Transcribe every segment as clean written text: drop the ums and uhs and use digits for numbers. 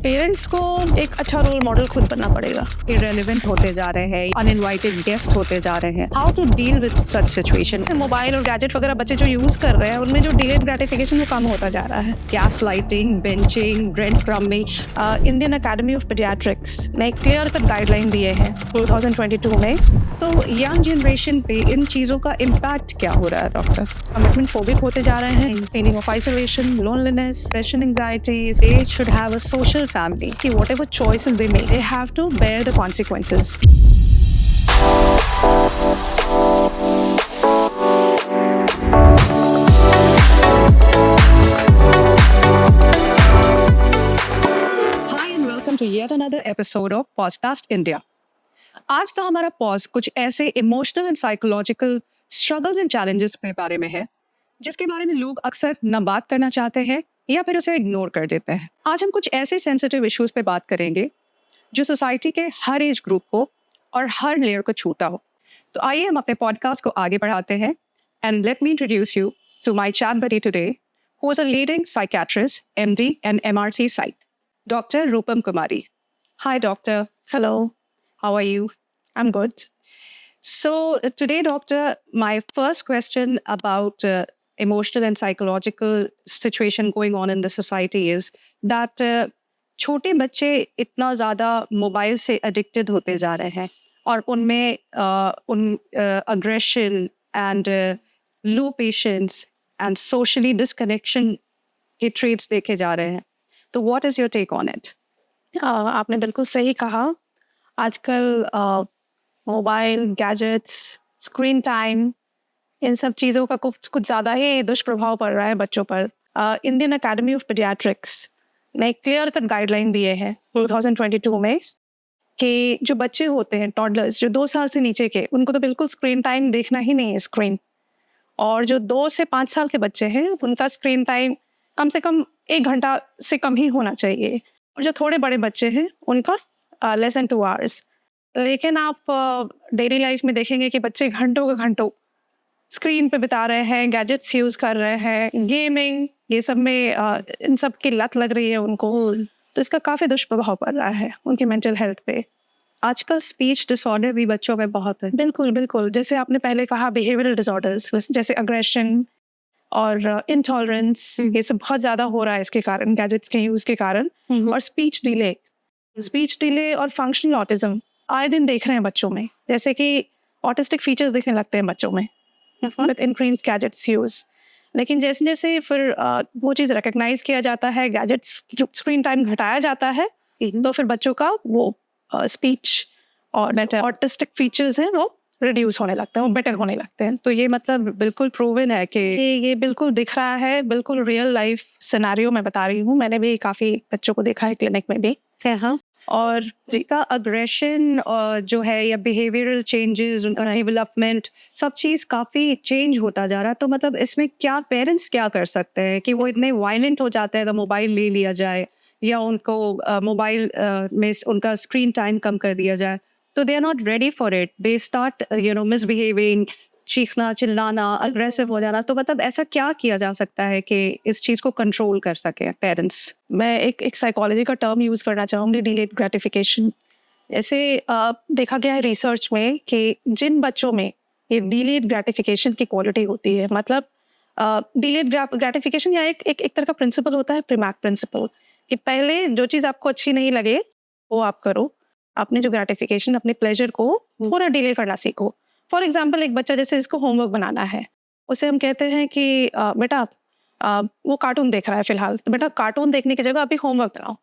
Parents को एक अच्छा रोल मॉडल खुद बनना पड़ेगा। irrelevant होते जा रहे हैं, uninvited guest होते जा रहे हैं. How to deal with such situation? Mobile और गैजेट वगैरह बच्चे जो यूज कर रहे हैं उनमें जो डिलेड ग्रेटिफिकेशन वो कम होता जा रहा है। Gaslighting, benching, breadcrumbing. Indian academy of paediatrics ने क्लियर कट गाइडलाइन दिए हैं 2022 में। तो यंग जनरेशन पे इन चीज़ों का इम्पैक्ट क्या हो रहा है डॉक्टर? कमिटमेंट फोबिक होते जा रहे हैं, feeling of isolation, loneliness, depression, anxiety. They should have a social family. कि whatever choices they make, they have to bear the consequences. Hi and welcome to yet another episode of Podcast India. आज का हमारा pause कुछ ऐसे emotional and psychological struggles and challenges के बारे में है जिसके बारे में लोग अक्सर न बात करना चाहते हैं या फिर उसे इग्नोर कर देते हैं। आज हम कुछ ऐसे सेंसिटिव इश्यूज पे बात करेंगे जो सोसाइटी के हर एज ग्रुप को और हर लेयर को छूता हो। तो आइए हम अपने पॉडकास्ट को आगे बढ़ाते हैं and let me introduce you to my chat buddy today who is a leading psychiatrist, MD and एमआरसी साइट, Dr. Rupam Kumari. Hi, doctor. Hello, How are you? I'm good. So, today, doctor, my first question about emotional and psychological situation going on in the society is that छोटे बच्चे इतना ज़्यादा mobile से addicted होते जा रहे हैं और उनमें aggression and low patience and socially disconnection के ट्रेट्स देखे जा रहे हैं। तो what is your take on it? आपने बिल्कुल सही कहा। आजकल मोबाइल, गैजेट्स, स्क्रीन टाइम, इन सब चीज़ों का कुछ ज़्यादा ही दुष्प्रभाव पड़ रहा है बच्चों पर। इंडियन अकेडमी ऑफ पीडियाट्रिक्स ने क्लियर कट गाइडलाइन दिए हैं 2022 में कि जो बच्चे होते हैं, टॉडलर्स, जो 2 साल से नीचे के, उनको तो बिल्कुल स्क्रीन टाइम देखना ही नहीं है स्क्रीन। और जो 2 से 5 साल के बच्चे हैं उनका स्क्रीन टाइम कम से कम 1 घंटा से कम ही होना चाहिए। और जो थोड़े बड़े बच्चे हैं उनका लेस देन 2 आवर्स। लेकिन आप डेली लाइफ में देखेंगे कि बच्चे घंटों के घंटों स्क्रीन पे बिता रहे हैं, गैजेट्स यूज़ कर रहे हैं, गेमिंग, ये सब में इन सब की लत लग रही है उनको। तो इसका काफ़ी दुष्प्रभाव पड़ रहा है उनकी मेंटल हेल्थ पे। आजकल स्पीच डिसऑर्डर भी बच्चों में बहुत है। बिल्कुल, बिल्कुल। जैसे आपने पहले कहा बिहेवियरल डिसऑर्डर्स, जैसे अग्रेशन और इंटॉलरेंस, ये सब बहुत ज़्यादा हो रहा है इसके कारण, गैजेट्स के यूज़ के कारण। और स्पीच डिले और फंक्शनल ऑटिज्म आए दिन देख रहे हैं बच्चों में। जैसे कि ऑटिस्टिक फीचर्स दिखने लगते हैं बच्चों में विद इंक्रीज्ड गैजेट्स यूज़। लेकिन जैसे जैसे फिर वो चीज़ रिकग्नाइज किया जाता है, गैजेट्स जो स्क्रीन टाइम घटाया जाता है, तो फिर बच्चों का वो स्पीच और ऑटिस्टिक फीचर्स हैं वो रिड्यूस होने लगते हैं, वो बेटर होने लगते हैं। तो ये मतलब बिल्कुल प्रूवन है कि ये बिल्कुल दिख रहा है, बिल्कुल रियल लाइफ सिनेरियो मैं बता रही हूँ। मैंने भी काफ़ी बच्चों को देखा है क्लिनिक में भी। हाँ, और उनका अग्रेशन और जो है या बिहेवियरल चेंजेस, उनका डेवलपमेंट, सब चीज़ काफ़ी चेंज होता जा रहा है। तो मतलब इसमें क्या पेरेंट्स क्या कर सकते हैं कि वो इतने वायलेंट हो जाते हैं तो मोबाइल ले लिया जाए या उनको मोबाइल में उनका स्क्रीन टाइम कम कर दिया जाए? तो they are not ready for it, they start misbehaving, चीखना, चिल्लाना, अग्रेसिव हो जाना। तो मतलब ऐसा क्या किया जा सकता है कि इस चीज़ को कंट्रोल कर सके पेरेंट्स? मैं एक साइकोलॉजी का टर्म यूज़ करना चाहूँगी, डिलेड ग्रेटिफिकेशन। जैसे देखा गया है रिसर्च में कि जिन बच्चों में ये डिलेड ग्रेटिफिकेशन की क्वालिटी होती है, मतलब डिलेड ग्रेटिफिकेशन या एक तरह का प्रिंसिपल होता है, प्रीमैक प्रिंसिपल, कि पहले जो चीज़ आपको अच्छी नहीं लगे वो आप करो। अपने जो ग्रेटिफिकेशन, अपने प्लेजर को थोड़ा डिले करना सीखो। फॉर एग्जाम्पल, एक बच्चा जैसे इसको होमवर्क बनाना है, उसे हम कहते हैं कि बेटा वो कार्टून देख रहा है फिलहाल, तो बेटा कार्टून देखने की जगह अभी होमवर्क बनाओ।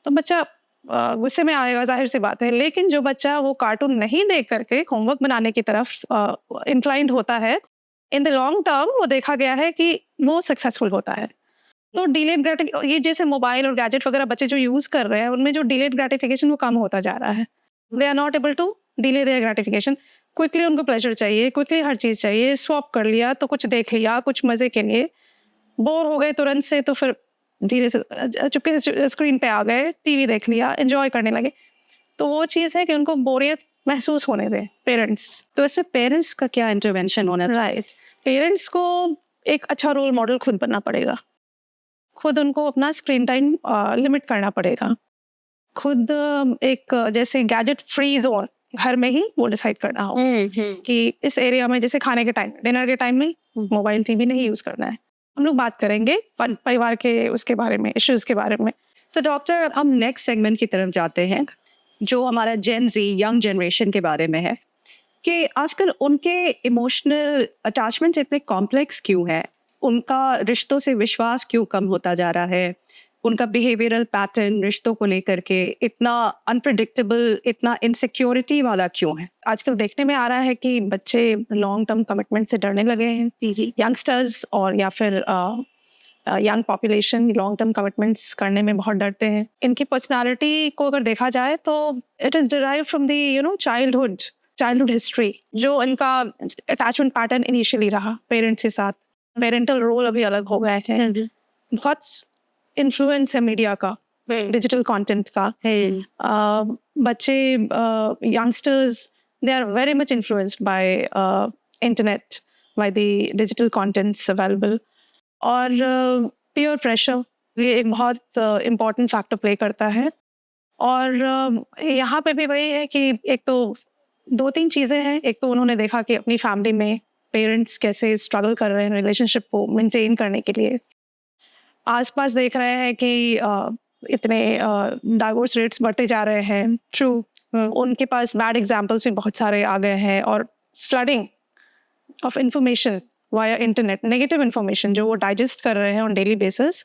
तो बच्चा गुस्से में आएगा, जाहिर सी बात है। लेकिन जो बच्चा वो कार्टून नहीं देख करके होमवर्क बनाने की तरफ इंक्लाइंड होता है, इन द लॉन्ग टर्म वो देखा गया है कि वो सक्सेसफुल होता है। तो डिलेड ग्रेटिफिकेशन, ये जैसे मोबाइल और गैजेट वगैरह बच्चे जो यूज़ कर रहे हैं उनमें जो डिलेड ग्रेटिफिकेशन वो कम होता जा रहा है। They are not able to delay their gratification. Quickly उनको प्लेजर चाहिए, क्विकली हर चीज़ चाहिए। स्वैप कर लिया तो कुछ देख लिया, कुछ मज़े के लिए, बोर हो गए तुरंत से तो फिर धीरे से चुपके से स्क्रीन पे आ गए, टीवी देख लिया, एंजॉय करने लगे। तो वो चीज़ है कि उनको बोरियत महसूस होने दें पेरेंट्स। तो ऐसे पेरेंट्स का क्या इंटरवेंशन होना चाहिए? राइट, पेरेंट्स को एक अच्छा रोल मॉडल खुद बनना पड़ेगा। खुद उनको अपना स्क्रीन टाइम लिमिट करना पड़ेगा। खुद एक जैसे गैजेट फ्री जोन घर में ही वो डिसाइड करना हो कि इस एरिया में जैसे खाने के टाइम, डिनर के टाइम में मोबाइल टीवी नहीं यूज़ करना है। हम लोग बात करेंगे परिवार के उसके बारे में, इश्यूज़ के बारे में। तो डॉक्टर, हम नेक्स्ट सेगमेंट की तरफ जाते हैं जो हमारा जेन जी यंग जनरेशन के बारे में है कि आजकल उनके इमोशनल अटैचमेंट इतने कॉम्प्लेक्स क्यों है, उनका रिश्तों से विश्वास क्यों कम होता जा रहा है, उनका बिहेवियरल पैटर्न रिश्तों को लेकर के इतना अनप्रिडिक्टेबल, इतना इनसिक्योरिटी वाला क्यों है? आजकल देखने में आ रहा है कि बच्चे लॉन्ग टर्म कमिटमेंट से डरने लगे हैं। यंगस्टर्स और या फिर young population long term commitments करने में बहुत डरते हैं। इनकी पर्सनालिटी को अगर देखा जाए तो it is derive from the childhood history, जो इनका अटैचमेंट पैटर्न इनिशियली रहा पेरेंट्स के साथ। पेरेंटल रोल अभी अलग हो गए हैं। बहुत इन्फ्लुएंस है मीडिया का, डिजिटल कंटेंट का। बच्चे youngsters they are very much influenced by internet, by the digital contents available. और पीयर प्रेशर ये एक बहुत इम्पॉर्टेंट फैक्टर प्ले करता है। और यहाँ पे भी वही है कि एक तो 2-3 चीज़ें हैं। एक तो उन्होंने देखा कि अपनी फैमिली में पेरेंट्स कैसे स्ट्रगल कर रहे हैं रिलेशनशिप को मेंटेन करने के लिए। आसपास देख रहे हैं कि इतने डाइवोर्स रेट्स बढ़ते जा रहे हैं। ट्रू, उनके पास बैड एग्जाम्पल्स भी बहुत सारे आ गए हैं। और flooding of information via internet, negative information जो वो डाइजेस्ट कर रहे हैं ऑन डेली बेसिस,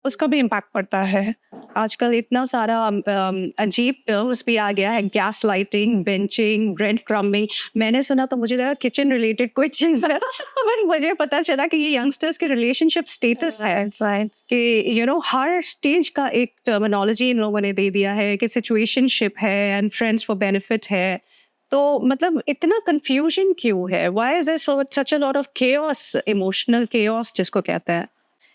उसका भी इम्पैक्ट पड़ता है। आजकल इतना सारा अजीब टर्म्स भी आ गया है, gas lighting, benching, bread crumbing. मैंने सुना तो मुझे लगा किचन रिलेटेड कोई चीज़ है, पर मुझे पता चला कि ये यंगस्टर्स के रिलेशनशिप स्टेटस है कि हर स्टेज का एक टर्मिनोलॉजी इन लोगों ने दे दिया है कि सिचुएशनशिप है एंड फ्रेंड्स फॉर बेनिफिट है। तो मतलब इतना कंफ्यूजन क्यों है? Why is there such a lot of chaos, emotional chaos जिसको कहते हैं?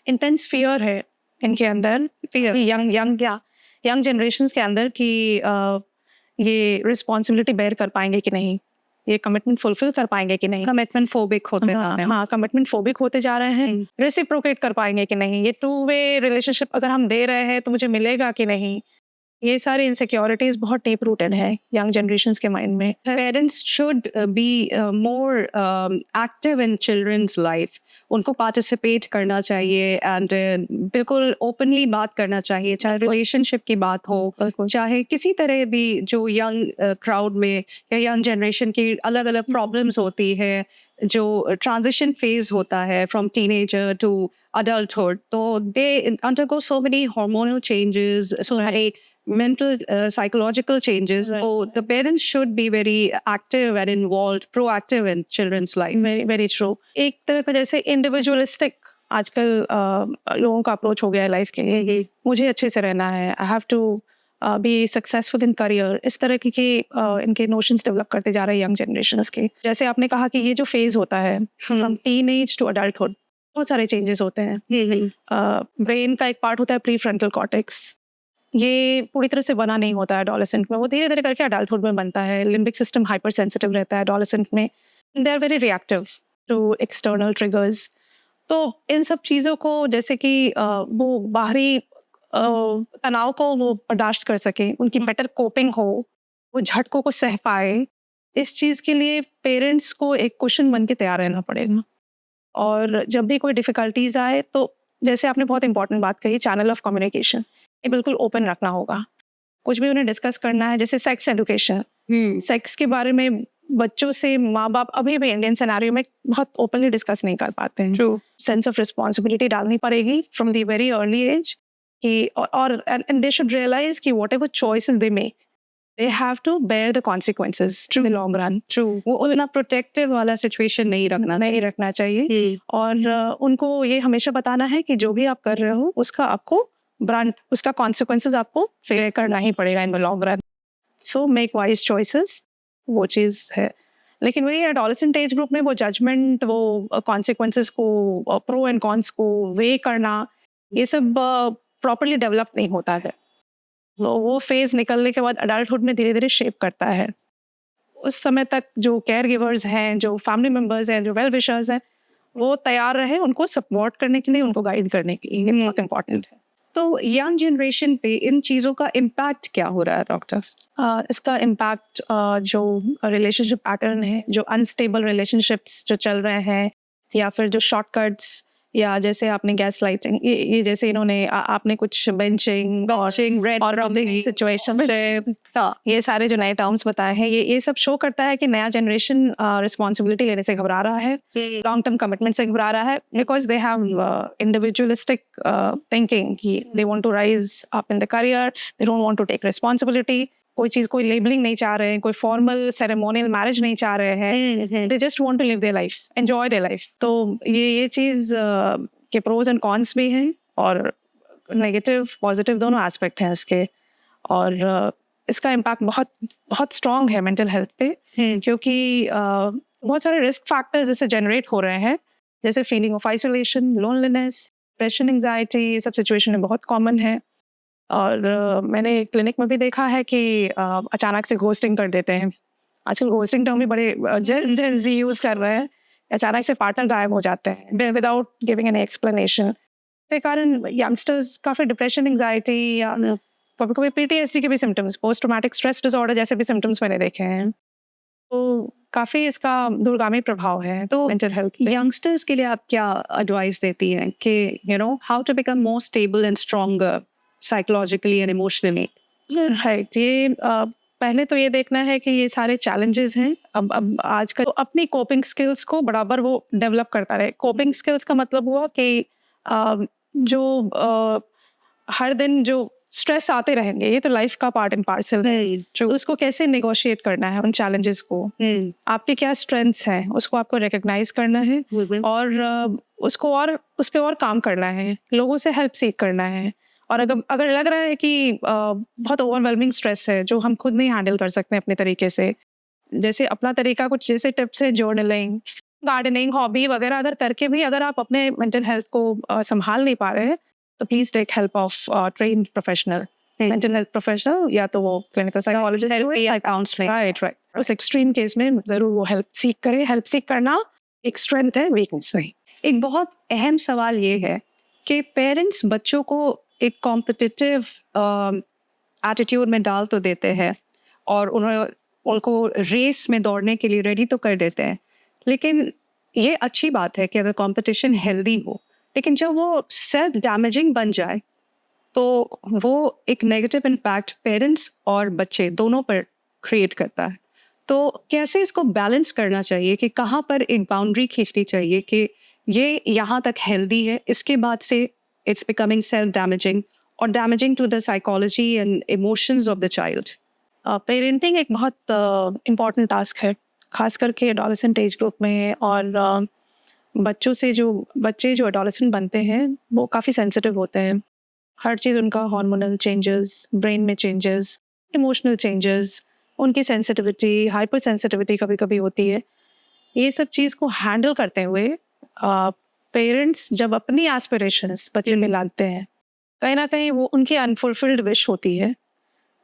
इंटेंस फियर है इनके अंदर, यंग जनरेशन्स के अंदर कि ये रिस्पॉन्सिबिलिटी बेयर कर पाएंगे कि नहीं, ये कमिटमेंट फुलफिल कर पाएंगे कि नहीं। कमिटमेंट फोबिक होते हैं। हाँ, कमिटमेंट फोबिक होते जा रहे हैं। रेसिप्रोकेट कर पाएंगे कि नहीं, ये 2 वे रिलेशनशिप अगर हम दे रहे हैं तो मुझे मिलेगा कि नहीं। ये सारी इनसिक्योरिटीज बहुत डीप रूटेड है यंग जनरेशन्स के माइंड में। Parents should be more active in children's life. उनको पार्टिसिपेट करना चाहिए एंड बिल्कुल ओपनली बात करना चाहिए, चाहे रिलेशनशिप की बात हो, चाहे किसी तरह भी जो यंग क्राउड में या यंग जनरेशन की अलग अलग प्रॉब्लम्स होती है, जो ट्रांजिशन फेज होता है फ्रॉम टीनेजर टू adulthood, तो they undergo so many hormonal changes, so many mental psychological changes. So the parents should be very active and involved, proactive in children's life. Very very true. एक तरह का जैसे individualistic आजकल लोगों का approach हो गया है लाइफ के लिए। मुझे अच्छे से रहना है, I have to be successful in career. इस तरह के इनके नोशंस डेवलप करते जा रहे हैं यंग जनरेशन्स के। जैसे आपने कहा कि ये जो फेज होता है फ्रॉम टीनेज टू अडल्टहुड, बहुत सारे चेंजेस होते हैं। ब्रेन का एक पार्ट होता है प्री फ्रंटल कॉर्टेक्स, ये पूरी तरह से बना नहीं होता है एडोलेसेंट में, वो धीरे धीरे करके अडल्टहुड में बनता है। लिम्बिक सिस्टम हाइपर सेंसिटिव रहता है एडोलेसेंट में, they are very reactive to external triggers. तो इन सब चीज़ों को जैसे कि वो बाहरी तनाव को वो बर्दाश्त कर सकें, उनकी बेटर कोपिंग हो, वो झटकों को सह पाए, इस चीज़ के लिए पेरेंट्स को एक कुशन बन के तैयार रहना पड़ेगा। और जब भी कोई डिफ़िकल्टीज आए तो जैसे आपने बहुत इंपॉर्टेंट बात कही, चैनल ऑफ कम्युनिकेशन ये बिल्कुल ओपन रखना होगा। कुछ भी उन्हें डिस्कस करना है, जैसे सेक्स एजुकेशन, सेक्स के बारे में बच्चों से माँ बाप अभी भी इंडियन सिनेरियो में बहुत ओपनली डिस्कस नहीं कर पाते हैं। True. सेंस ऑफ रिस्पॉन्सिबिलिटी डालनी पड़ेगी from the very early age कि और एंड दे शुड रियलाइज कि whatever choices they make, they have to bear the consequences in the long run. True. वो उतना प्रोटेक्टिव वाला सिचुएशन नहीं रखना चाहिए। और उनको ये हमेशा बताना है कि जो भी आप कर रहे हो उसका आपको उसका कॉन्सिक्वेंसेस आपको फेयर करना ही पड़ेगा in the long run. So make wise choices, वो चीज़ है। लेकिन वही एडोलेसेंट एज ग्रुप में वो जजमेंट, वो कॉन्सिक्वेंसेस को, प्रो एंड कॉन्स को वे करना, ये सब प्रॉपरली डेवलप नहीं होता है। तो वो फेज निकलने के बाद अडल्टहुड में धीरे धीरे शेप करता है। उस समय तक जो केयर गिवर्स हैं, जो फैमिली मेम्बर्स हैं, जो वेल विशर्स हैं, वो तैयार रहे उनको सपोर्ट करने के लिए, उनको गाइड करने के लिए। ये बहुत इम्पोर्टेंट है। तो यंग जनरेशन पे इन चीज़ों का इम्पैक्ट क्या हो रहा है डॉक्टर? इसका इम्पैक्ट जो रिलेशनशिप पैटर्न है, जो अनस्टेबल रिलेशनशिप्स जो चल रहे हैं, या फिर जो शॉर्टकट्स, या जैसे आपने गैस लाइटिंग, ये जैसे इन्होंने आपने कुछ बेंचिंग और रॉबिंग सिचुएशन, ये सारे जो नए टर्म्स बताए हैं, ये सब शो करता है कि नया जनरेशन रिस्पॉन्सिबिलिटी लेने से घबरा रहा है, लॉन्ग टर्म कमिटमेंट से घबरा रहा है, because they have individualistic thinking कि they want to rise up in the career, they don't want to take responsibility, कोई चीज़, कोई लेबलिंग नहीं चाह रहे हैं, कोई फॉर्मल सेरेमोनियल मैरिज नहीं चाह रहे हैं, they just want to live their life, enjoy their life. तो ये चीज़ के प्रोज एंड कॉन्स भी हैं, और नेगेटिव पॉजिटिव दोनों एस्पेक्ट हैं इसके, और इसका इम्पैक्ट बहुत बहुत स्ट्रॉन्ग है मेंटल हेल्थ पे, क्योंकि बहुत सारे रिस्क फैक्टर्स इससे जनरेट हो रहे हैं, जैसे feeling of isolation, loneliness, depression, anxiety, ये सब सिचुएशन में बहुत कॉमन है। और मैंने क्लिनिक में भी देखा है कि अचानक से घोस्टिंग कर देते हैं। आजकल घोस्टिंग टर्म भी बड़े जेन ज़ी यूज़ कर रहे हैं। अचानक से पार्टनर गायब हो जाते हैं विदाउट गिविंग एनी एक्सप्लेनेशन। इसके कारण यंगस्टर्स काफ़ी डिप्रेशन, एंजाइटी, या कभी कभी PTSD के भी symptoms, post traumatic stress disorder जैसे भी सिम्टम्स मैंने देखे हैं। तो काफ़ी इसका दूरगामी प्रभाव है तो मेंटल हेल्थ पे। यंगस्टर्स के लिए आप क्या एडवाइस देती हैं कि how to become more stable and stronger psychologically and emotionally? Right, ये पहले तो ये देखना है कि ये सारे चैलेंजेस हैं। अब आजकल तो अपनी कोपिंग स्किल्स को बराबर वो डेवलप करता रहे। कोपिंग स्किल्स का मतलब हुआ कि जो हर दिन जो स्ट्रेस आते रहेंगे, ये तो लाइफ का पार्ट एंड पार्सल है, तो उसको कैसे नेगोशिएट करना है उन चैलेंजेस को। आपके क्या स्ट्रेंथ्स हैं, उसको आपको रिकग्नाइज करना है, और उसको और उस पर और काम करना है, लोगों से हेल्प सीख करना है। और अगर लग रहा है कि बहुत ओवरवेलमिंग स्ट्रेस है जो हम खुद नहीं हैंडल कर सकते अपने तरीके से, जैसे अपना तरीका कुछ जैसे टिप्स है, जर्नलिंग, गार्डनिंग, हॉबी वगैरह, अगर करके भी अगर आप अपने मेंटल हेल्थ को संभाल नहीं पा रहे हैं, तो please take help of train professional, mental health professional, या तो वो क्लिनिकल साइकोलॉजिस्ट, राइट। उस एक्सट्रीम केस में जरूर वो हेल्प सीख करें। हेल्प सीख करना एक स्ट्रेंथ है, वीकनेस नहीं। एक बहुत अहम सवाल ये है कि पेरेंट्स बच्चों को एक कॉम्पिटिटिव एटीट्यूड में डाल तो देते हैं, और उनको रेस में दौड़ने के लिए रेडी तो कर देते हैं, लेकिन ये अच्छी बात है कि अगर कंपटीशन हेल्दी हो, लेकिन जब वो सेल्फ डैमेजिंग बन जाए तो वो एक नेगेटिव इम्पैक्ट पेरेंट्स और बच्चे दोनों पर क्रिएट करता है। तो कैसे इसको बैलेंस करना चाहिए कि कहाँ पर एक बाउंड्री खींचनी चाहिए कि ये यहाँ तक हेल्दी है, इसके बाद से इट्स बिकमिंग सेल्फ डैमेजिंग और damaging to the psychology and emotions of the child. Parenting एक बहुत इम्पॉर्टेंट टास्क है, खास करके एडोलेसेंट एज ग्रुप में। और बच्चे जो एडोलेसेंट बनते हैं वो काफ़ी सेंसिटिव होते हैं। हर चीज़ उनका हार्मोनल चेंजेस, ब्रेन में चेंजेस, इमोशनल चेंजेस, उनकी सेंसिटिविटी, हाइपर सेंसिटिविटी कभी कभी होती है। ये सब चीज़ को हैंडल करते हुए पेरेंट्स जब अपनी एस्पिरेशंस बच्चे में लाते हैं, कहीं ना कहीं वो उनकी अनफुलफिल्ड विश होती है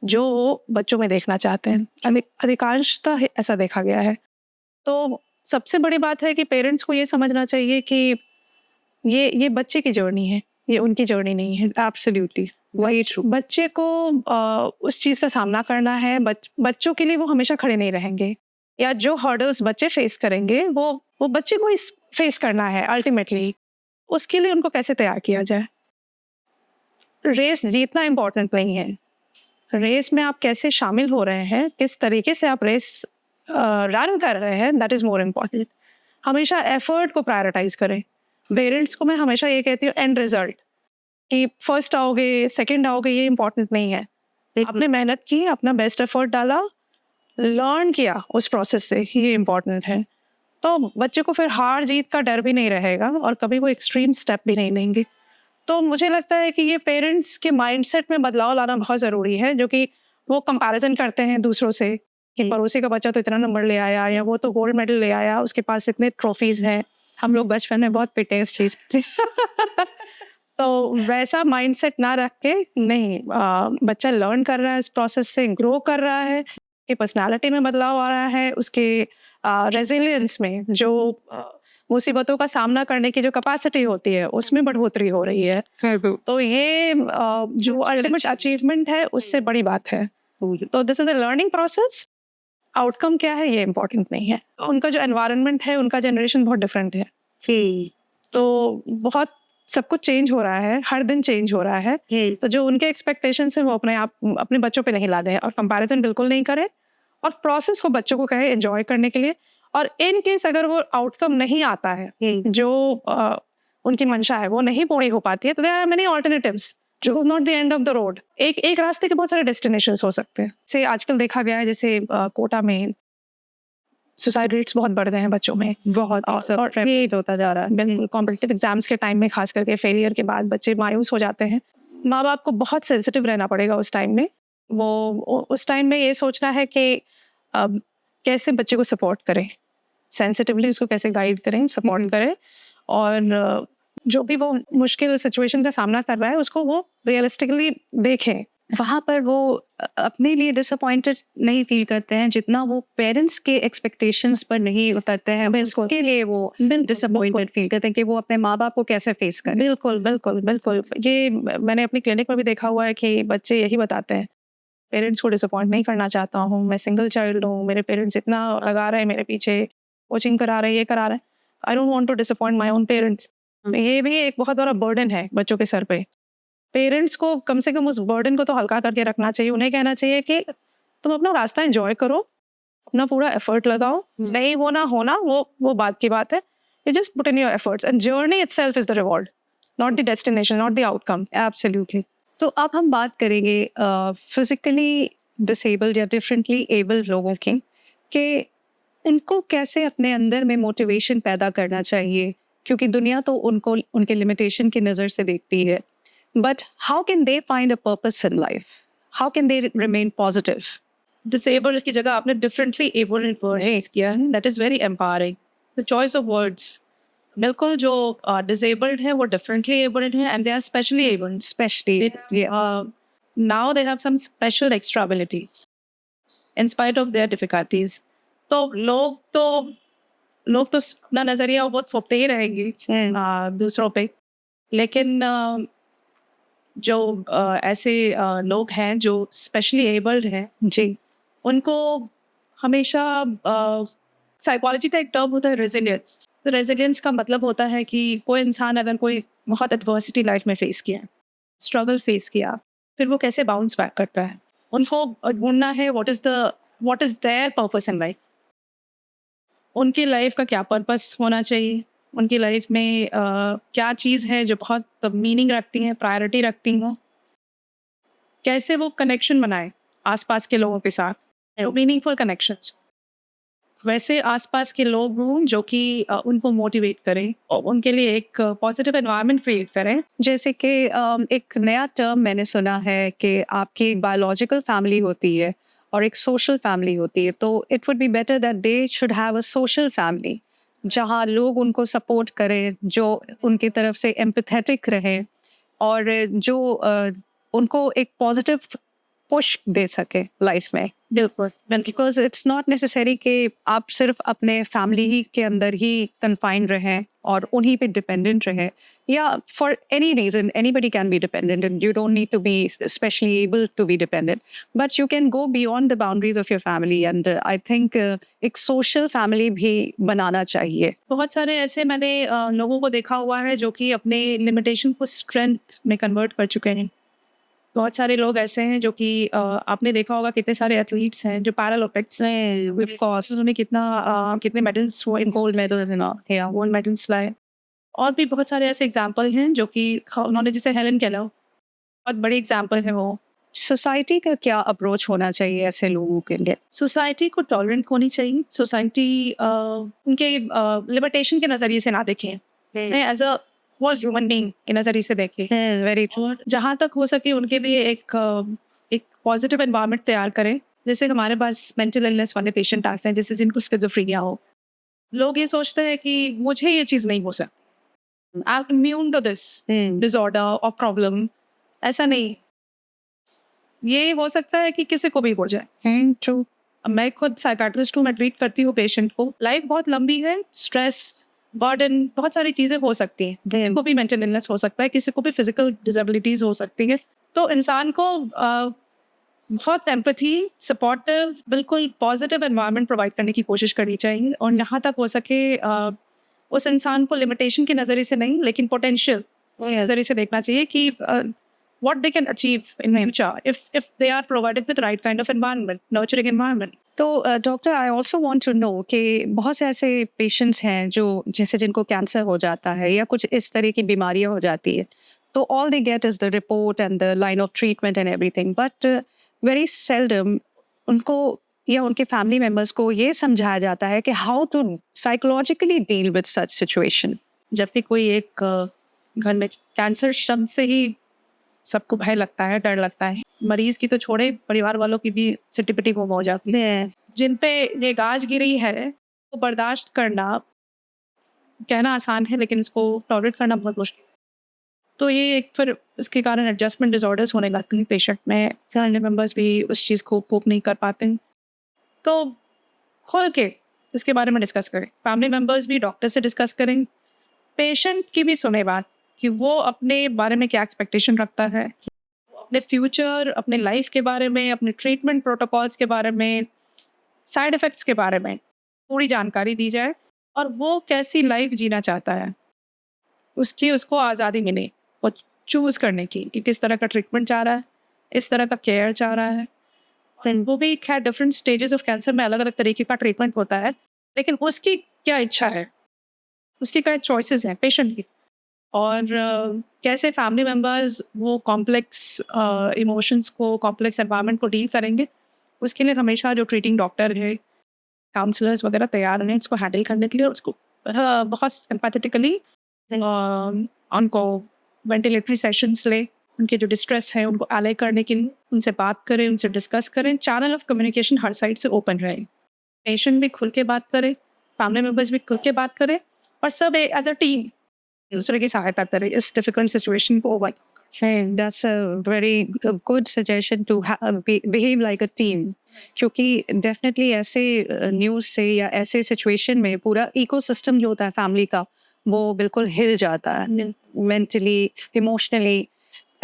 जो वो बच्चों में देखना चाहते हैं। अधिकांशतः ऐसा देखा गया है। तो सबसे बड़ी बात है कि पेरेंट्स को ये समझना चाहिए कि ये बच्चे की जर्नी है, ये उनकी जर्नी नहीं है। एब्सोल्युटली, वही ट्रू। बच्चे को उस चीज़ का सामना करना है। बच्चों के लिए वो हमेशा खड़े नहीं रहेंगे, या जो हर्डल्स बच्चे फेस करेंगे वो बच्चे को फेस करना है अल्टीमेटली। उसके लिए उनको कैसे तैयार किया जाए। रेस जीतना इम्पोर्टेंट नहीं है, रेस में आप कैसे शामिल हो रहे हैं, किस तरीके से आप रेस रन कर रहे हैं, दैट इज़ मोर इम्पॉर्टेंट। हमेशा एफर्ट को प्रायोरिटाइज करें। पेरेंट्स को मैं हमेशा ये कहती हूँ, एंड रिजल्ट, कि फर्स्ट आओगे सेकंड आओगे ये इम्पोर्टेंट नहीं है। आपने मेहनत की, अपना बेस्ट एफर्ट डाला, लर्न किया उस प्रोसेस से, ये इम्पोर्टेंट है। तो बच्चे को फिर हार जीत का डर भी नहीं रहेगा और कभी वो एक्सट्रीम स्टेप भी नहीं लेंगे। तो मुझे लगता है कि ये पेरेंट्स के माइंडसेट में बदलाव लाना बहुत ज़रूरी है, जो कि वो कंपैरिजन करते हैं दूसरों से कि पड़ोसी का बच्चा तो इतना नंबर ले आया, या वो तो गोल्ड मेडल ले आया, उसके पास इतने ट्रॉफीज़ हैं। हम लोग बचपन में बहुत पिटे इस चीज़ तो वैसा माइंडसेट ना रख के, नहीं, बच्चा लर्न कर रहा है, इस प्रोसेस से ग्रो कर रहा है, उसकी पर्सनालिटी में बदलाव आ रहा है, उसके रेजिलियंस में, जो मुसीबतों का सामना करने की जो कैपेसिटी होती है उसमें बढ़ोतरी हो रही है। तो ये जो अल्टीमेट अचीवमेंट है उससे बड़ी बात है। तो this is a learning process. Outcome क्या है ये इम्पोर्टेंट नहीं है। उनका जो एनवायरनमेंट है, उनका जनरेशन बहुत डिफरेंट है। तो बहुत सब कुछ चेंज हो रहा है, हर दिन चेंज हो रहा है। तो जो उनके एक्सपेक्टेशंस हैं वो अपने बच्चों पे नहीं ला दें और कंपैरिजन बिल्कुल नहीं करें, और प्रोसेस को बच्चों को कहें एंजॉय करने के लिए। और इन केस अगर वो आउटकम नहीं आता है जो उनकी मंशा है वो नहीं पूरी हो पाती है, तो there are many alternatives. This is not the end of the road. एक रास्ते के बहुत सारे डेस्टिनेशंस हो सकते हैं। जैसे आजकल देखा गया है, जैसे कोटा में सुसाइड रेट्स बहुत बढ़ गए हैं बच्चों में, बहुत और ये होता जा रहा है। बिल्कुल कॉम्पिटिटिव एग्जाम्स के टाइम में खास करके फेलियर के बाद बच्चे मायूस हो जाते हैं। माँ बाप को बहुत सेंसिटिव रहना पड़ेगा उस टाइम में। वो उस टाइम में ये सोचना है कि कैसे बच्चे को सपोर्ट करें, सेंसिटिवली उसको कैसे गाइड करें, सपोर्ट करें, और जो भी वो मुश्किल सिचुएशन का सामना कर रहा है उसको वो रियलिस्टिकली देखें। वहाँ पर वो अपने लिए डिसअपॉइंटेड नहीं फील करते हैं जितना वो पेरेंट्स के एक्सपेक्टेशंस पर नहीं उतरते हैं, उसके लिए वो डिसअपॉइंटेड फील करते हैं कि वो अपने माँ बाप को कैसे फेस करें। बिल्कुल बिल्कुल बिल्कुल, ये मैंने अपनी क्लिनिक में भी देखा हुआ है कि बच्चे यही बताते हैं, पेरेंट्स को डिसअपॉइंट नहीं करना चाहता हूँ, मैं सिंगल चाइल्ड हूँ, मेरे पेरेंट्स इतना लगा रहे हैं मेरे पीछे, कोचिंग करा रहे हैं, ये करा रहे हैं, I don't want to disappoint my own parents. ये भी एक बहुत बड़ा बर्डन है बच्चों के सर पे। पेरेंट्स को कम से कम उस बर्डन को तो हल्का करके रखना चाहिए। उन्हें कहना चाहिए कि तुम अपना रास्ता एंजॉय करो, अपना पूरा एफर्ट लगाओ, नहीं होना वो बात की बात है। You just put in your efforts and journey itself is the reward, not the destination, not the outcome. Absolutely. तो अब हम बात करेंगे फिजिकली डिसेबल्ड या डिफरेंटली एबल्ड लोगों की, कि उनको कैसे अपने अंदर में मोटिवेशन पैदा करना चाहिए, क्योंकि दुनिया तो उनको उनके लिमिटेशन की नज़र से देखती है। But how can they find a purpose in life? How can they remain positive? Disabled की जगह आपने डिफरेंटली एबल्ड वर्ड यूज किया है, that is very empowering. The choice of words, बिल्कुल जो डिसेबल्ड है वो डिफरेंटली एबल्ड है and they are specially abled. Especially, yes. Now they have some special extra abilities in spite of their difficulties. तो लोग तो अपना नजरिया वो बहुत फोपते ही रहेंगे दूसरों पे, लेकिन जो ऐसे लोग हैं जो स्पेशली एबल्ड हैं जी, उनको हमेशा साइकोलॉजी का एक टर्म होता है रेजिलियंस। तो रेजिलियंस का मतलब होता है कि कोई इंसान अगर कोई बहुत एडवर्सिटी लाइफ में फेस किया, स्ट्रगल फेस किया, फिर वो कैसे बाउंस बैक करता है। उनको ढूंढना है what is there purpose in life, उनकी लाइफ का क्या पर्पस होना चाहिए, उनकी लाइफ में क्या चीज़ है जो बहुत मीनिंग रखती हैं, प्रायोरिटी रखती हैं, कैसे वो कनेक्शन बनाए आसपास के लोगों के साथ, मीनिंगफुल कनेक्शंस। वैसे आसपास के लोग हों जो कि उनको मोटिवेट करें और उनके लिए एक पॉजिटिव एनवायरनमेंट क्रिएट करें। जैसे कि एक नया टर्म मैंने सुना है कि आपकी एक बायोलॉजिकल फैमिली होती है और एक सोशल फैमिली होती है, तो it would be better that they should have a social family जहाँ लोग उनको सपोर्ट करें, जो उनकी तरफ से एम्पैथेटिक रहें और जो उनको एक पॉजिटिव पुश दे सके लाइफ में। बिल्कुल, बिकॉज इट्स नॉट नेसेसरी कि आप सिर्फ अपने फैमिली ही के अंदर ही कन्फाइंड रहें और उन्हीं पे डिपेंडेंट रहें, या for any reason anybody can be dependent and you don't need to be specially able to be dependent, but you can go beyond the boundaries of your family and I think एक social family भी बनाना चाहिए। बहुत सारे ऐसे मैंने लोगों को देखा हुआ है जो कि अपने लिमिटेशन को स्ट्रेंथ में कन्वर्ट कर चुके हैं। बहुत सारे लोग ऐसे हैं जो कि आपने देखा होगा कितने सारे एथलीट्स हैं जो पैरालंपिक्स हैं, ऑफ कोर्स उन्होंने कितने मेडल्स, वो गोल्ड मेडल्स या गोल्ड मेडल्स लाए। और भी बहुत सारे ऐसे एग्जांपल हैं जो कि उन्होंने, जैसे हेलन केलर बहुत बड़ी एग्जांपल है वो। सोसाइटी का क्या अप्रोच होना चाहिए ऐसे लोगों के लिए? सोसाइटी को टॉलरेंट होनी चाहिए। सोसाइटी उनके लिमिटेशन के नज़रिए से ना देखें, as a whole human being के नज़रिए से देखें। Very true. और जहाँ तक हो सके उनके लिए एक पॉजिटिव एनवायरनमेंट तैयार करें। जैसे हमारे पास मेंटल इलनेस वाले पेशेंट आते हैं, जैसे जिनको स्किज़ोफ्रेनिया हो, लोग ये सोचते हैं कि मुझे ये चीज़ नहीं हो सकती, I am immune to this disorder और प्रॉब्लम। ऐसा नहीं, ये हो सकता है कि किसी को भी हो जाए। ट्रू। मैं खुद साइकाट्रिस्ट हूँ, मैं ट्रीट करती हूँ पेशेंट को। लाइफ बहुत लंबी है, स्ट्रेस बर्डन, बहुत सारी चीज़ें हो सकती हैं। किसी को भी मेंटल इलनेस हो सकता है, किसी को भी फिजिकल डिसेबिलिटीज़ हो सकती है। तो इंसान को बहुत एम्पैथी, सपोर्टिव, बिल्कुल पॉजिटिव एनवायरनमेंट प्रोवाइड करने की कोशिश करनी चाहिए और जहाँ तक हो सके उस इंसान को लिमिटेशन के नज़रिए से नहीं, लेकिन पोटेंशियल नज़रिए से देखना चाहिए कि what they can achieve in future if they are provided with right kind of environment, nurturing environment. तो doctor, I also want to know कि बहुत से ऐसे पेशेंट्स हैं जो जैसे जिनको कैंसर हो जाता है या कुछ इस तरह की बीमारियां हो जाती है, तो all they get is the report and the line of treatment and everything, but very seldom उनको या उनके फैमिली मेम्बर्स को ये समझाया जाता है कि how to psychologically deal with such situation. जबकि कोई एक घर में कैंसर शब्द से ही सबको भय लगता है, डर लगता है। मरीज की तो छोड़े, परिवार वालों की भी सिटी-पिटी गुम हो जाती है। जिन पे ये गाज गिरी है, वो बर्दाश्त करना, कहना आसान है लेकिन इसको टॉलरेट करना बहुत मुश्किल है। तो ये एक फिर इसके कारण एडजस्टमेंट डिसऑर्डर्स होने लगते हैं पेशेंट में। फैमिली मेम्बर्स भी उस चीज़ को कोप नहीं कर पाते हैं। तो खुल के इसके बारे में डिस्कस करें। फैमिली मेम्बर्स भी डॉक्टर से डिस्कस करें। पेशेंट की भी सुने बात कि वो अपने बारे में क्या एक्सपेक्टेशन रखता है, अपने फ्यूचर, अपने लाइफ के बारे में, अपने ट्रीटमेंट प्रोटोकॉल्स के बारे में, साइड इफ़ेक्ट्स के बारे में पूरी जानकारी दी जाए और वो कैसी लाइफ जीना चाहता है, उसको आज़ादी मिले वो चूज़ करने की कि किस तरह का ट्रीटमेंट चाह रहा है, इस तरह का केयर चाह रहा है। वो भी खैर डिफरेंट स्टेजेस ऑफ कैंसर में अलग-अलग तरीके का ट्रीटमेंट होता है, लेकिन उसकी क्या इच्छा है, उसकी क्या चॉइसेस हैं पेशेंट की। और कैसे फैमिली मेम्बर्स वो कॉम्प्लेक्स इमोशंस को, कॉम्प्लेक्स एनवायरनमेंट को डील करेंगे, उसके लिए हमेशा जो ट्रीटिंग डॉक्टर है, काउंसलर्स वगैरह तैयार हैं इसको हैंडल करने के लिए। उसको बहुत एम्पैथेटिकली उनको वेंटिलेटरी सेशंस ले, उनके जो डिस्ट्रेस है उनको अले करने के लिए उनसे बात करें, उनसे डिस्कस करें। Channel of communication her side से ओपन रहे, पेशेंट भी खुल के बात करे, फैमिली मेम्बर्स भी खुल के बात करें और सब एज अ टीम दूसरे की सहायता करें इस डिफिकल्ट सिचुएशन को over. Hey, that's a very good suggestion to behave like a team. क्योंकि डेफिनेटली ऐसे न्यूज़ से या ऐसे सिचुएशन में पूरा इकोसिस्टम जो होता है फैमिली का वो बिल्कुल हिल जाता है, mentally, emotionally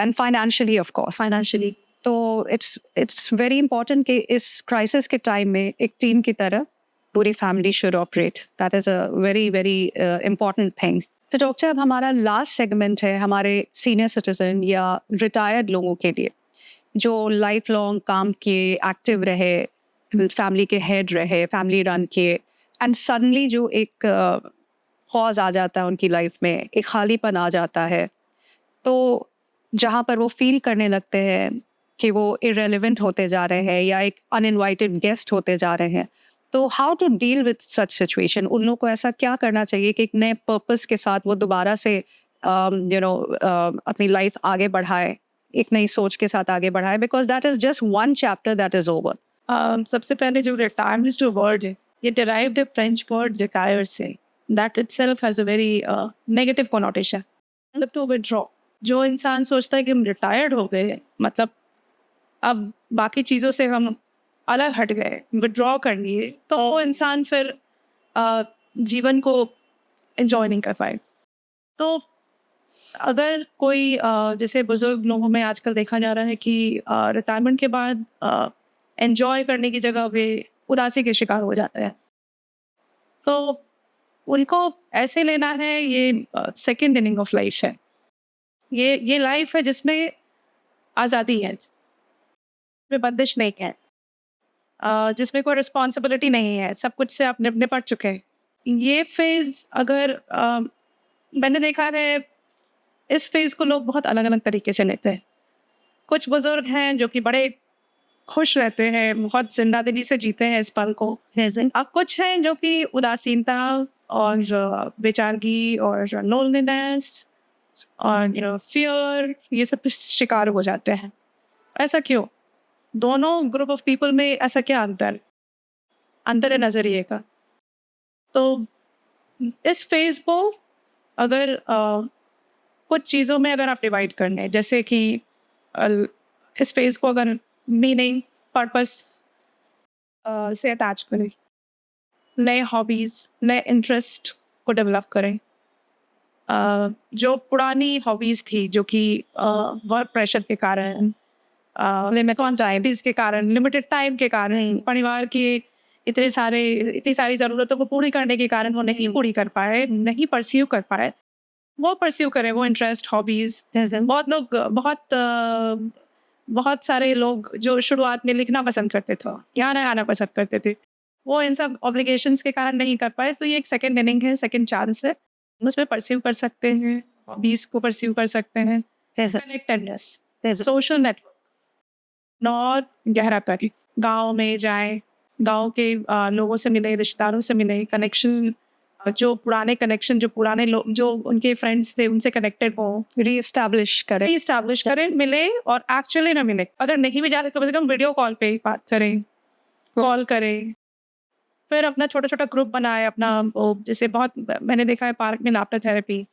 and financially, of course financially. तो इट्स वेरी इंपॉर्टेंट कि इस क्राइसिस के टाइम में एक टीम की तरह पूरी family should operate. That is a very very important thing. तो डॉक्टर, अब हमारा लास्ट सेगमेंट है हमारे सीनियर सिटीजन या रिटायर्ड लोगों के लिए जो लाइफ लॉन्ग काम किए, एक्टिव रहे, फैमिली के हेड रहे, फैमिली रन किए, एंड सडनली जो एक पॉज आ जाता है उनकी लाइफ में, एक खालीपन आ जाता है, तो जहाँ पर वो फील करने लगते हैं कि वो इरेलीवेंट होते जा रहे हैं या एक अनइनवाइटेड गेस्ट होते जा रहे हैं, तो how to deal with such situation? उन लोगों को ऐसा क्या करना चाहिए कि एक नए पर्पस के साथ वो दोबारा से अपनी लाइफ आगे बढ़ाए, एक नई सोच के साथ आगे बढ़ाए, because that is just one chapter that is over. सबसे पहले जो रिटायरमेंट जो वर्ड है, ये डिराइव्ड है फ्रेंच वर्ड रिटायर से। That itself has a very negative connotation, मतलब टू विथड्रॉ। जो इंसान सोचता है कि हम रिटायर्ड हो गए, मतलब अब बाकी चीज़ों से हम अलग हट गए, विड्रॉ कर लिए, तो वो इंसान फिर जीवन को एंजॉय नहीं कर पाए। तो अगर कोई जैसे बुजुर्ग लोगों में आजकल देखा जा रहा है कि रिटायरमेंट के बाद एंजॉय करने की जगह वे उदासी के शिकार हो जाते हैं, तो उनको ऐसे लेना है, ये सेकेंड इनिंग ऑफ लाइफ है। ये लाइफ है जिसमें आज़ादी है, जिसमें बंदिश नहीं है, जिसमें कोई रिस्पॉन्सिबिलिटी नहीं है, सब कुछ से आप निपट चुके हैं। ये फेज़ अगर मैंने देखा है, इस फेज़ को लोग बहुत अलग अलग तरीके से लेते हैं। कुछ बुजुर्ग हैं जो कि बड़े खुश रहते हैं, बहुत जिंदा दिली से जीते हैं इस पल को। अब कुछ हैं जो कि उदासीनता और बेचारगी और लोनलीनेस और फियर, ये सब शिकार हो जाते हैं। ऐसा क्यों? दोनों ग्रुप ऑफ पीपल में ऐसा क्या अंतर है नज़रिए का? तो इस फेज़ को अगर कुछ चीज़ों में अगर आप डिवाइड कर लें, जैसे कि इस फेज़ को अगर मीनिंग, पर्पस से अटैच करें, नए हॉबीज़, नए इंटरेस्ट को डेवलप करें। जो पुरानी हॉबीज़ थी जो कि वर्क प्रेशर के कारण, रिस्पॉन्सिबिलिटीज़ के कारण, लिमिटेड टाइम के कारण, परिवार के इतनी सारी ज़रूरतों को पूरी करने के कारण वो नहीं पूरी कर पाए, नहीं परस्यू कर पाए, वो परस्यू करें वो इंटरेस्ट, हॉबीज़। बहुत सारे लोग जो शुरुआत में लिखना पसंद करते थे, गाना गाना पसंद करते थे, वो इन सब ऑब्लिगेशंस के कारण नहीं कर पाए। तो ये एक सेकंड इनिंग है, सेकंड चांस है, उसमें परस्यू कर सकते हैं, हॉबीज़ को परस्यू कर सकते हैं। कनेक्टेडनेस, सोशल नेटवर्क और गहरा करें, गाँव में जाएँ, गाँव के लोगों से मिले, रिश्तेदारों से मिले, कनेक्शन, जो पुराने लोग जो उनके फ्रेंड्स थे उनसे कनेक्टेड हो, रीस्टैब्लिश करें, मिले और एक्चुअली ना मिले। अगर नहीं भी जाते तो कम से कम वीडियो कॉल पे बात करें, कॉल करें। फिर अपना छोटा-छोटा ग्रुप बनाए, अपना वो जैसे बहुत मैंने देखा है पार्क में laughter therapy,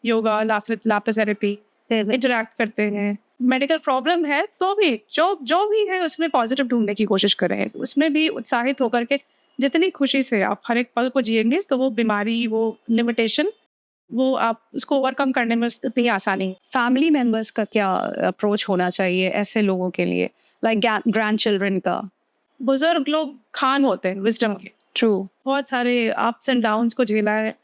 yoga, laughter therapy, interact करते हैं। मेडिकल प्रॉब्लम है तो भी जो भी है उसमें पॉजिटिव ढूँढने की कोशिश करें, उसमें भी उत्साहित होकर के जितनी खुशी से आप हर एक पल को जिएंगे तो वो बीमारी, वो लिमिटेशन, वो आप उसको ओवरकम करने में इतनी आसानी। फैमिली मेंबर्स का क्या अप्रोच होना चाहिए ऐसे लोगों के लिए, लाइक ग्रैंड चिल्ड्रन का? बुजुर्ग लोग खान होते हैं विजडम के, ट्रू, बहुत सारे अप्स एंड डाउन्स को झेला है,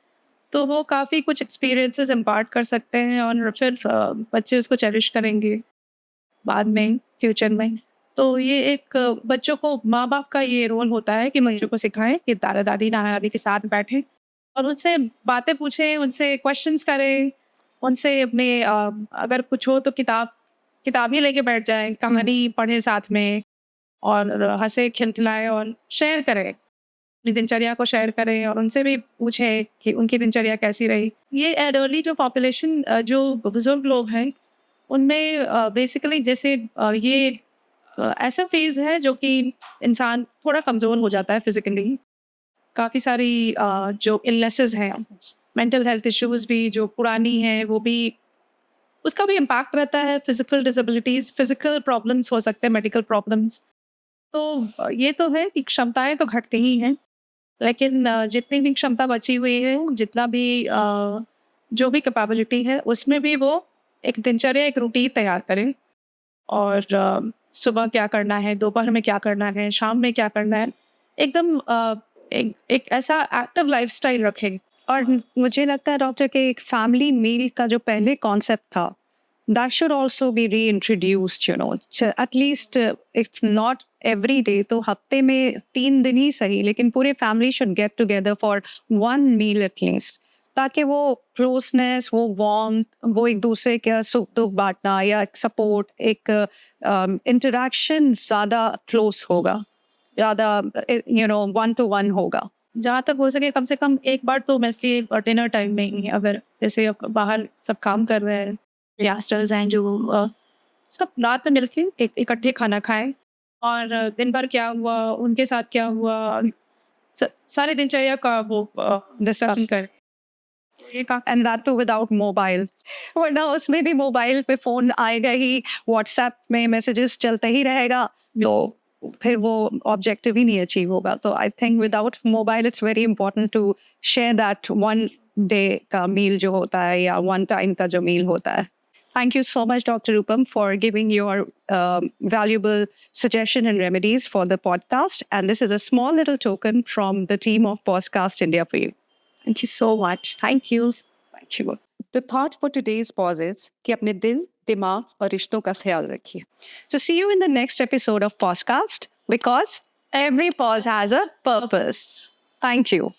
तो वो काफ़ी कुछ एक्सपीरियंसेस इम्पार्ट कर सकते हैं और फिर बच्चे उसको चेरिश करेंगे बाद में, फ्यूचर में। तो ये एक बच्चों को, माँ बाप का ये रोल होता है कि बच्चों को सिखाएं कि दादा दादी नाना दादी के साथ बैठें और उनसे बातें पूछें, उनसे क्वेश्चंस करें, उनसे अपने अगर कुछ हो तो किताब ही लेके बैठ जाएं, कहानी पढ़ें साथ में और हंसे खिलखिलाएं और शेयर करें, अपनी दिनचर्या को शेयर करें और उनसे भी पूछें कि उनकी दिनचर्या कैसी रही। ये एडर्ली जो पॉपुलेशन, जो बुजुर्ग लोग हैं, उनमें बेसिकली जैसे ये ऐसा फेज़ है जो कि इंसान थोड़ा कमज़ोर हो जाता है फिज़िकली। काफ़ी सारी जो इलनेसेस हैं, मेंटल हेल्थ इश्यूज़ भी जो पुरानी हैं, वो भी, उसका भी इम्पैक्ट रहता है। फिज़िकल डिसेबिलिटीज़, फिज़िकल प्रॉब्लम्स हो सकते हैं, मेडिकल प्रॉब्लम्स। तो ये तो है कि क्षमताएँ तो घटती ही हैं, लेकिन जितनी भी क्षमता बची हुई है, जितना भी जो भी कैपेबिलिटी है, उसमें भी वो एक दिनचर्या, एक रूटीन तैयार करें और सुबह क्या करना है, दोपहर में क्या करना है, शाम में क्या करना है, एकदम एक ऐसा एक्टिव लाइफ़स्टाइल रखें। और मुझे लगता है डॉक्टर कि एक फैमिली मील का जो पहले कॉन्सेप्ट था, that should also be reintroduced, at least if not every day, तो हफ्ते में 3 दिन ही सही, लेकिन पूरे family should get together for one meal at least, ताकि वो क्लोजनेस, वो वार्मथ, वो एक दूसरे के सुख दुख बांटना या एक सपोर्ट, एक इंटरेक्शन ज़्यादा क्लोज होगा, ज़्यादा वन टू वन होगा। जहाँ तक हो सके कम से कम एक बार तो वैसे डिनर टाइम में ही, अगर जैसे अब बाहर सब काम कर रहे हैं, यंगस्टर्स हैं जो सब रात में मिलके इकट्ठे खाना खाएं और दिन भर क्या हुआ, उनके साथ क्या हुआ, सारे दिनचर्या का वो डिस्कशन करें। And that too without mobile, वरना उसमें भी मोबाइल पे फ़ोन आएगा ही, व्हाट्सएप में मैसेजेस चलते ही रहेगा, तो फिर वो ऑब्जेक्टिव ही नहीं अचीव होगा। तो I think without mobile it's very important to share that one day का मील जो होता है या वन टाइम का जो मील होता है। Thank you so much, Dr. Rupam, for giving your valuable suggestion and remedies for the podcast. And this is a small little token from the team of Podcast India for you. Thank you so much. Thank you. Thank you. The thought for today's pause is कि अपने दिल, दिमाग और रिश्तों का ख्याल रखिए. So see you in the next episode of Podcast, because every pause has a purpose. Thank you.